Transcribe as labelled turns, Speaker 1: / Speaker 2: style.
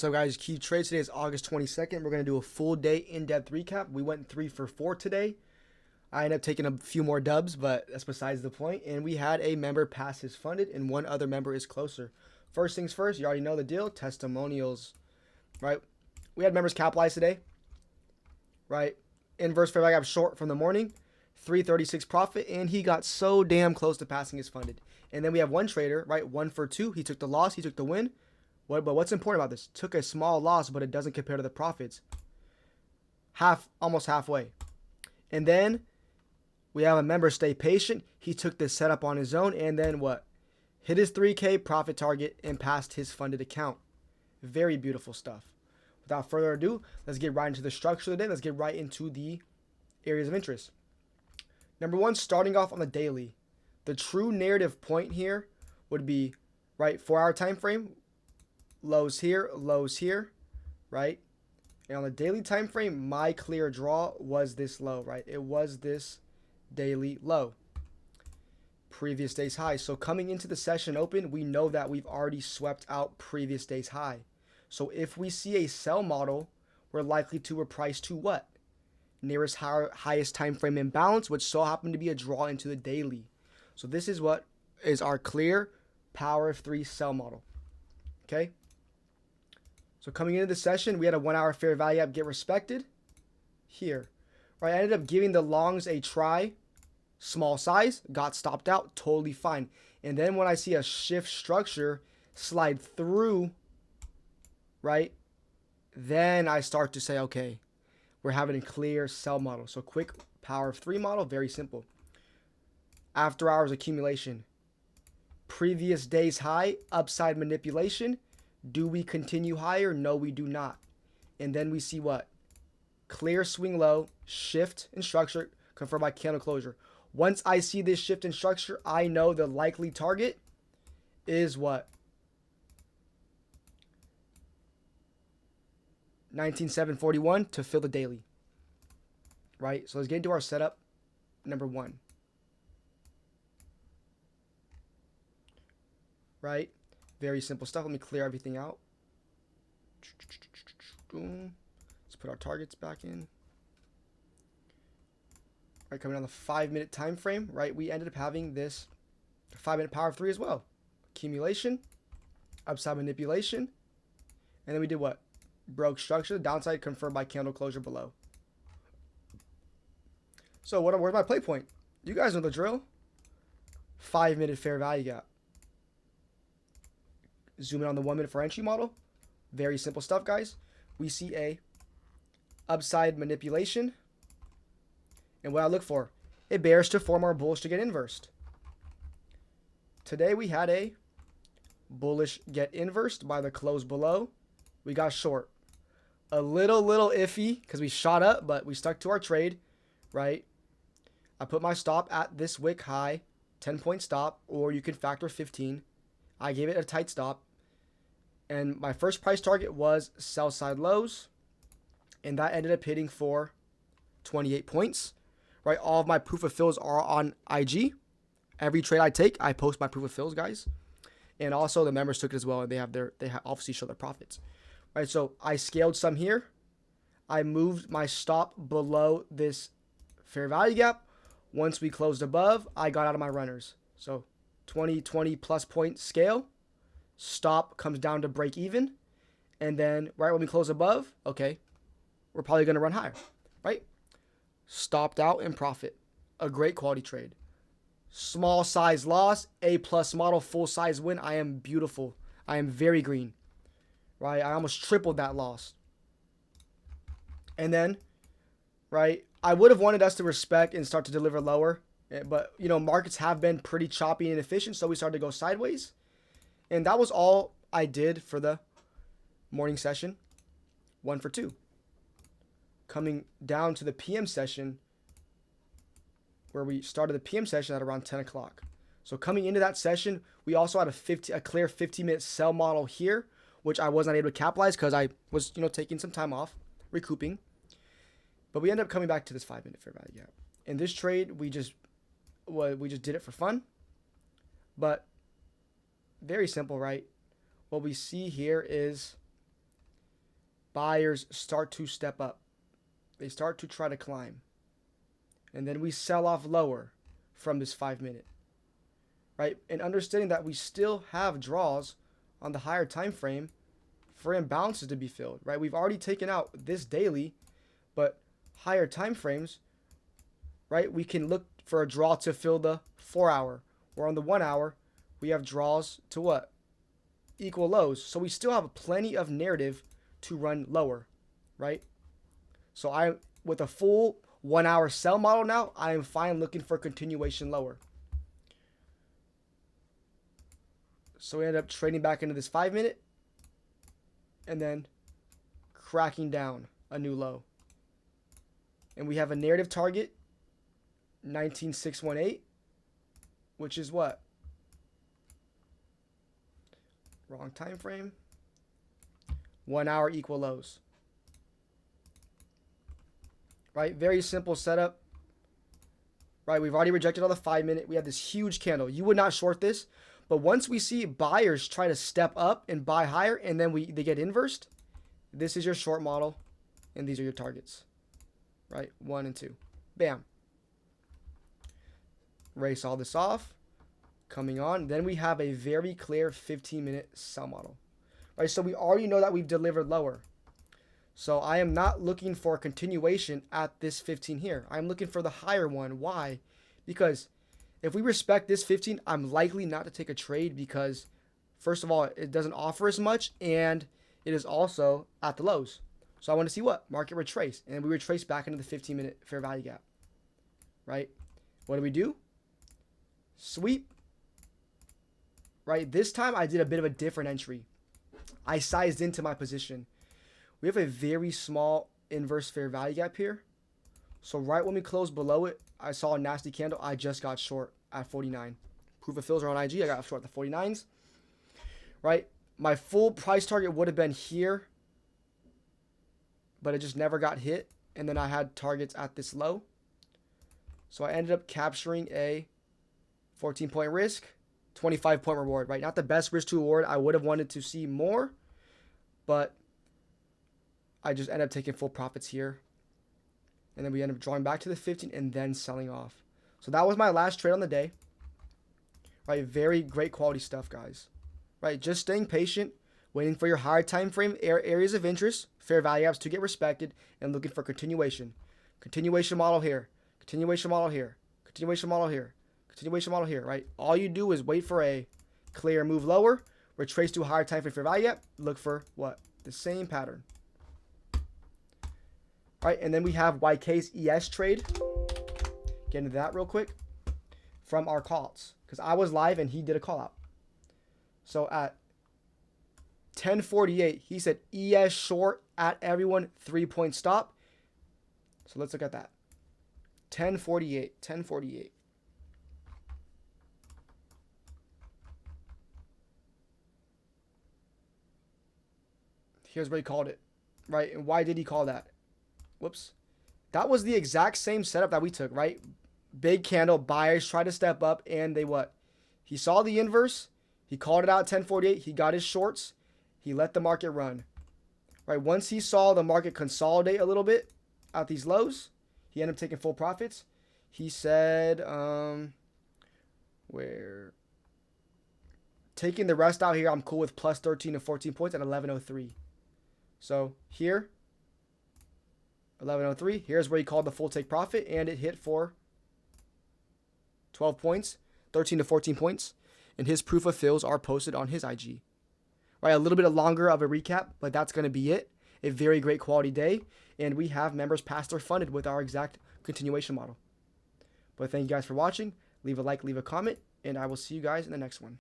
Speaker 1: So guys, key trades today is August 22nd. We're going to do a full day in-depth recap. We went 3 for 4 today. I ended up taking a few more dubs, but that's besides the point. And we had a member pass his funded and one other member is closer. First things first, you already know the deal. Testimonials, right? We had members capitalized today, right? Inverse fair value gap short from the morning, 336 profit, and he got so damn close to passing his funded. And then we have one trader, right? 1 for 2. He took the loss, he took the win. But what's important about this? Took a small loss, but it doesn't compare to the profits. Almost halfway. And then we have a member stay patient. He took this setup on his own, and then what? Hit his 3K profit target and passed his funded account. Very beautiful stuff. Without further ado, let's get right into the structure of the day. Let's get right into the areas of interest. Number one, starting off on the daily. The true narrative point here would be, right, 4-hour time frame. Lows here, right? And on the daily time frame, my clear draw was this low, right? It was this daily low. Previous day's high. So coming into the session open, we know that we've already swept out previous day's high. So if we see a sell model, we're likely to reprice to what? Nearest highest time frame imbalance, which so happened to be a draw into the daily. So this is what is our clear power of 3 sell model. Okay? So coming into the session, we had a 1-hour fair value gap get respected here. Right, I ended up giving the longs a try, small size, got stopped out, totally fine. And then when I see a shift structure slide through, right, then I start to say, okay, we're having a clear sell model. So quick power of 3 model, very simple. After hours accumulation, previous day's high, upside manipulation. Do we continue higher? No, we do not. And then we see what? Clear swing low, shift in structure, confirmed by candle closure. Once I see this shift in structure, I know the likely target is what? 19,741 to fill the daily. Right? So let's get into our setup. Number one. Right? Very simple stuff. Let me clear everything out. Let's put our targets back in. All right, coming on the 5-minute time frame, right? We ended up having this 5-minute power of 3 as well. Accumulation, upside manipulation, and then we did what? Broke structure. The downside confirmed by candle closure below. So where's my play point? You guys know the drill. 5-minute fair value gap. Zoom in on the 1-minute for entry model. Very simple stuff, guys. We see a upside manipulation. And what I look for, it bears to form our bullish to get inversed. Today we had a bullish get inversed by the close below. We got short. A little iffy because we shot up, but we stuck to our trade, right? I put my stop at this wick high, 10-point stop, or you can factor 15. I gave it a tight stop. And my first price target was sell side lows. And that ended up hitting for 28 points. Right? All of my proof of fills are on IG. Every trade I take, I post my proof of fills, guys. And also the members took it as well. And they obviously show their profits. Right? So I scaled some here. I moved my stop below this fair value gap. Once we closed above, I got out of my runners. So 20 plus point scale. Stop comes down to break even. And then right when we close above, okay, we're probably going to run higher, right? Stopped out in profit. A great quality trade. Small size loss, A+ model, full size win. I am beautiful. I am very green, right? I almost tripled that loss. And then, right, I would have wanted us to respect and start to deliver lower. But, you know, markets have been pretty choppy and inefficient, so we started to go sideways. And that was all I did for the morning session. 1 for 2. Coming down to the PM session, where we started the PM session at around 10 o'clock. So coming into that session, we also had a clear 15-minute sell model here, which I was not able to capitalize because I was, you know, taking some time off, recouping. But we ended up coming back to this 5-minute fair value gap. In this trade, we just did it for fun. But very simple, right? What we see here is buyers start to step up. They start to try to climb. And then we sell off lower from this 5 minute, right? And understanding that we still have draws on the higher time frame for imbalances to be filled, right? We've already taken out this daily, but higher time frames, right? We can look for a draw to fill the 4 hour, or on the 1 hour, we have draws to what? Equal lows. So we still have plenty of narrative to run lower, right? So with a full 1 hour sell model now, I am fine looking for continuation lower. So we ended up trading back into this 5 minute and then cracking down a new low. And we have a narrative target, 19,618, which is what? Wrong time frame. 1 hour equal lows. Right? Very simple setup. Right? We've already rejected on the 5 minute. We have this huge candle. You would not short this. But once we see buyers try to step up and buy higher and then they get inversed, this is your short model and these are your targets. Right? 1 and 2. Bam. Race all this off. Coming on. Then we have a very clear 15-minute sell model. Right? So we already know that we've delivered lower. So I am not looking for a continuation at this 15 here. I'm looking for the higher one. Why? Because if we respect this 15, I'm likely not to take a trade because, first of all, it doesn't offer as much and it is also at the lows. So I want to see what? Market retrace. And we retrace back into the 15-minute fair value gap. Right? What do? Sweep. Right? This time I did a bit of a different entry. I sized into my position. We have a very small inverse fair value gap here. So right when we closed below it, I saw a nasty candle. I just got short at 49. Proof of fills are on IG. I got short at the 49s. Right? My full price target would have been here, but it just never got hit. And then I had targets at this low. So I ended up capturing a 14-point risk, 25-point reward, right? Not the best risk to reward. I would have wanted to see more, but I just ended up taking full profits here. And then we end up drawing back to the 15 and then selling off. So that was my last trade on the day. Right? Very great quality stuff, guys. Right? Just staying patient, waiting for your higher time frame areas of interest, fair value gaps to get respected, and looking for continuation. Continuation model here. Continuation model here. Continuation model here. Continuation model here, right? All you do is wait for a clear move lower, retrace to a higher time frame fair value gap, look for what? The same pattern. All right, and then we have YK's ES trade. Get into that real quick from our calls because I was live and he did a call out. So at 10:48, he said ES short at everyone, 3-point stop. So let's look at that. 10:48. Here's where he called it, right? And why did he call that? Whoops. That was the exact same setup that we took, right? Big candle, buyers try to step up, and they what? He saw the inverse. He called it out 10:48. He got his shorts. He let the market run. Right? Once he saw the market consolidate a little bit at these lows, he ended up taking full profits. He said, where? Taking the rest out here, I'm cool with plus 13 to 14 points at 11:03. So here, 11:03. Here's where he called the full take profit, and it hit for 12 points, 13 to 14 points. And his proof of fills are posted on his IG. Right, a little bit longer of a recap, but that's going to be it. A very great quality day, and we have members passed or funded with our exact continuation model. But thank you guys for watching. Leave a like, leave a comment, and I will see you guys in the next one.